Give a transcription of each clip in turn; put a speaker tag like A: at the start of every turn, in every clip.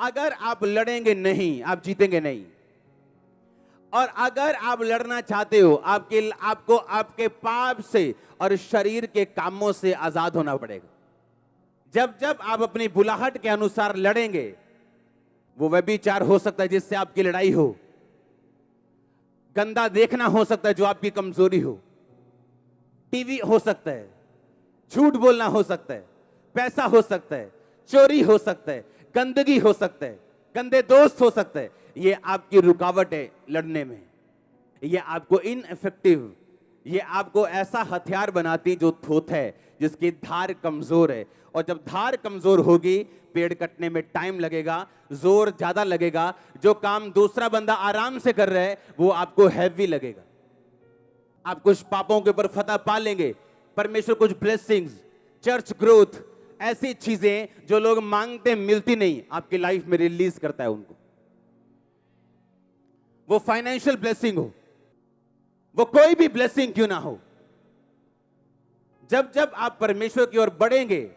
A: अगर आप लड़ेंगे नहीं, आप जीतेंगे नहीं। और अगर आप लड़ना चाहते हो, आपको आपके पाप से और शरीर के कामों से आजाद होना पड़ेगा। जब जब आप अपनी बुलाहट के अनुसार लड़ेंगे, वो व्यभिचार हो सकता है जिससे आपकी लड़ाई हो, गंदा देखना हो सकता है जो आपकी कमजोरी हो, टीवी हो सकता है, झूठ बोलना हो सकता है, पैसा हो सकता है, चोरी हो सकता है, गंदगी हो सकता है, गंदे दोस्त हो सकते हैं। ये आपकी रुकावट है लड़ने में, ये आपको इनइफेक्टिव, ये आपको ऐसा हथियार बनाती जो थोथ है, जिसकी धार कमजोर है। और जब धार कमजोर होगी, पेड़ कटने में टाइम लगेगा, जोर ज्यादा लगेगा। जो काम दूसरा बंदा आराम से कर रहा है वो आपको हैवी लगेगा। आप कुछ पापों के ऊपर फतह पा लेंगे, परमेश्वर कुछ ब्लेसिंग्स, चर्च ग्रोथ, ऐसी चीजें जो लोग मांगते मिलती नहीं, आपकी लाइफ में रिलीज करता है उनको। वो फाइनेंशियल ब्लेसिंग हो, वो कोई भी ब्लेसिंग क्यों ना हो, जब जब आप परमेश्वर की ओर बढ़ेंगे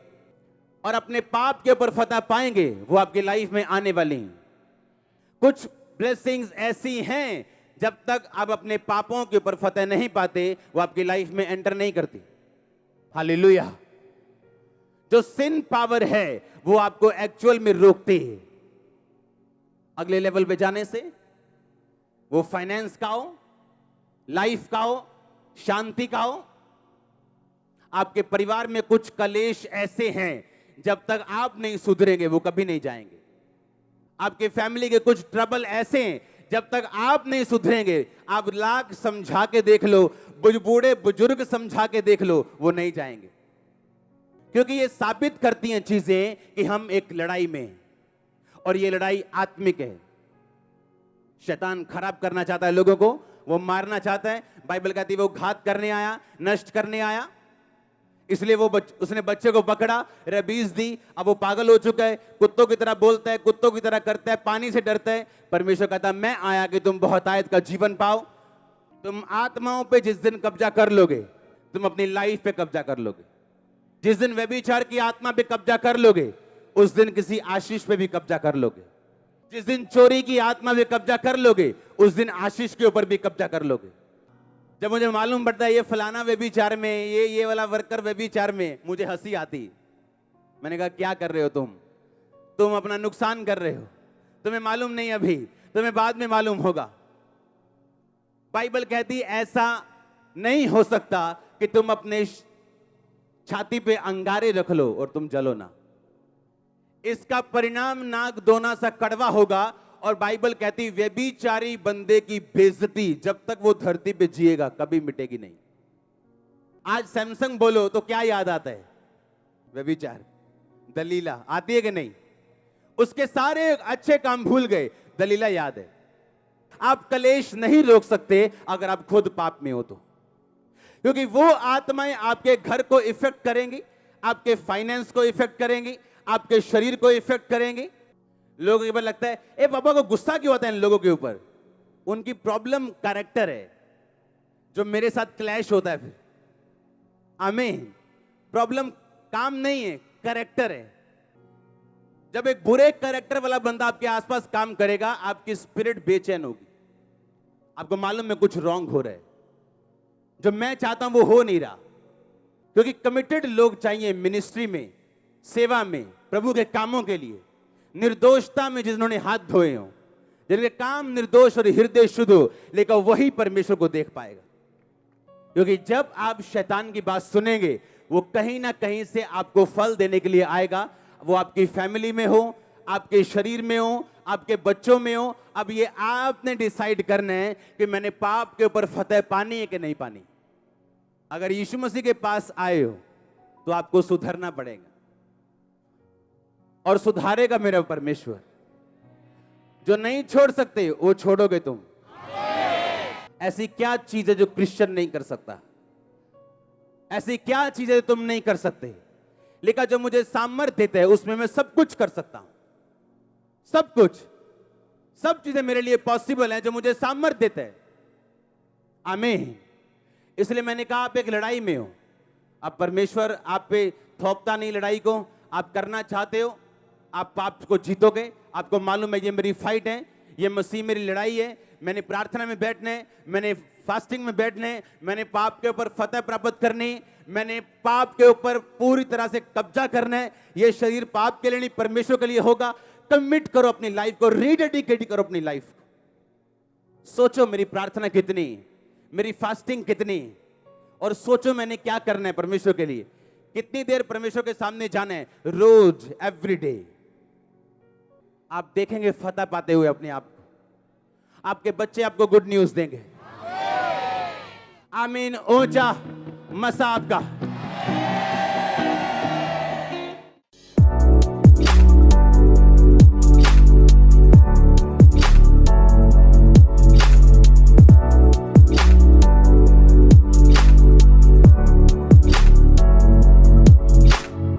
A: और अपने पाप के ऊपर फतह पाएंगे, वो आपकी लाइफ में आने वाली हैं। कुछ ब्लेसिंग्स ऐसी हैं, जब तक आप अपने पापों के ऊपर फतह नहीं पाते, वो आपकी लाइफ में एंटर नहीं करती। हालेलुया। जो सिन पावर है वो आपको एक्चुअल में रोकती है अगले लेवल पे जाने से। वो फाइनेंस का हो, लाइफ का हो, शांति का हो। आपके परिवार में कुछ कलेश ऐसे हैं, जब तक आप नहीं सुधरेंगे वो कभी नहीं जाएंगे। आपके फैमिली के कुछ ट्रबल ऐसे हैं, जब तक आप नहीं सुधरेंगे, आप लाख समझा के देख लो, बूढ़े बुजुर्ग समझा के देख लो, वो नहीं जाएंगे। क्योंकि ये साबित करती हैं चीजें कि हम एक लड़ाई में हैं, और ये लड़ाई आत्मिक है। शैतान खराब करना चाहता है लोगों को, वो मारना चाहता है। बाइबल कहती है वो घात करने आया, नष्ट करने आया, इसलिए उसने बच्चे को पकड़ा, रबीज दी, अब वो पागल हो चुका है, कुत्तों की तरह बोलता है, कुत्तों की तरह करता है, पानी से डरता है। परमेश्वर कहता है मैं आया कि तुम बहुतायत का जीवन पाओ। तुम आत्माओं पे जिस दिन कब्जा कर लोगे, तुम अपनी लाइफ पे कब्जा कर लोगे। जिस दिन व्यभिचार की आत्मा पे कब्जा कर लोगे, उस दिन किसी आशीष पे भी कब्जा कर लोगे। जिस दिन चोरी की आत्मा पे कब्जा कर लोगे, उस दिन आशीष के ऊपर भी कब्जा कर लोगे। जब मुझे मालूम पड़ता है ये फलाना व्यभिचार में, ये वाला वर्कर व्यभिचार में, मुझे हंसी आती। मैंने कहा क्या कर रहे हो तुम अपना नुकसान कर रहे हो, तुम्हें मालूम नहीं, अभी तुम्हें बाद में मालूम होगा। बाइबल कहती ऐसा नहीं हो सकता कि तुम अपने छाती पे अंगारे रख लो और तुम जलो ना। इसका परिणाम नाक दोना सा कड़वा होगा। और बाइबल कहती व्यभिचारी बंदे की बेइज्जती जब तक वो धरती पे जिएगा कभी मिटेगी नहीं। आज सैमसंग बोलो तो क्या याद आता है? व्यभिचार, दलीला आती है कि नहीं? उसके सारे अच्छे काम भूल गए, दलीला याद है। आप कलेश नहीं रोक सकते अगर आप खुद पाप में हो तो, क्योंकि वो आत्माएं आपके घर को इफेक्ट करेंगी, आपके फाइनेंस को इफेक्ट करेंगी, आपके शरीर को इफेक्ट करेंगी। लोगों के ऊपर लगता है ए पापा को गुस्सा क्यों आता है इन लोगों के ऊपर? उनकी प्रॉब्लम कैरेक्टर है जो मेरे साथ क्लैश होता है। फिर आमीन। प्रॉब्लम काम नहीं है, कैरेक्टर है। जब एक बुरे कैरेक्टर वाला बंदा आपके आसपास काम करेगा, आपकी स्पिरिट बेचैन होगी, आपको मालूम है कुछ रॉन्ग हो रहा है, जो मैं चाहता हूं वो हो नहीं रहा। क्योंकि कमिटेड लोग चाहिए मिनिस्ट्री में, सेवा में, प्रभु के कामों के लिए, निर्दोषता में जिन्होंने हाथ धोए हो, जिनके काम निर्दोष और हृदय शुद्ध हो, लेकिन वही परमेश्वर को देख पाएगा। क्योंकि जब आप शैतान की बात सुनेंगे, वो कहीं ना कहीं से आपको फल देने के लिए आएगा। वो आपकी फैमिली में हो, आपके शरीर में हो, आपके बच्चों में हो। अब ये आपने डिसाइड करना है कि मैंने पाप के ऊपर फतह पानी है कि नहीं पानी। अगर यीशु मसीह के पास आए हो तो आपको सुधरना पड़ेगा, और सुधारेगा मेरा परमेश्वर। जो नहीं छोड़ सकते वो छोड़ोगे तुम। ऐसी क्या चीज है जो क्रिश्चियन नहीं कर सकता? ऐसी क्या चीज है तुम नहीं कर सकते? लेकिन जो मुझे सामर्थ्य देता है उसमें मैं सब कुछ कर सकता हूं। सब कुछ, सब चीजें मेरे लिए पॉसिबल हैं जो मुझे सामर्थ्य देता है। आमीन। इसलिए मैंने कहा आप एक लड़ाई में हो। अब परमेश्वर आप पे थोपता नहीं लड़ाई को, आप करना चाहते हो, आप पाप को जीतोगे। आपको मालूम है ये मेरी फाइट है, ये मसीह मेरी लड़ाई है, मैंने प्रार्थना में बैठना है, मैंने फास्टिंग में बैठना है, मैंने पाप के ऊपर फतह प्राप्त करनी, मैंने पाप के ऊपर पूरी तरह से कब्जा करना है। ये शरीर पाप के लिए नहीं, परमेश्वर के लिए होगा। कमिट करो अपनी लाइफ को, रीडेडिकेट करो अपनी लाइफ को। सोचो मेरी प्रार्थना कितनी, मेरी फास्टिंग कितनी, और सोचो मैंने क्या करना है परमेश्वर के लिए, कितनी देर परमेश्वर के सामने जाना है, रोज, एवरीडे। आप देखेंगे फतह पाते हुए अपने आप को। आपके बच्चे आपको गुड न्यूज देंगे। आमीन। ऊंचा मसा आपका।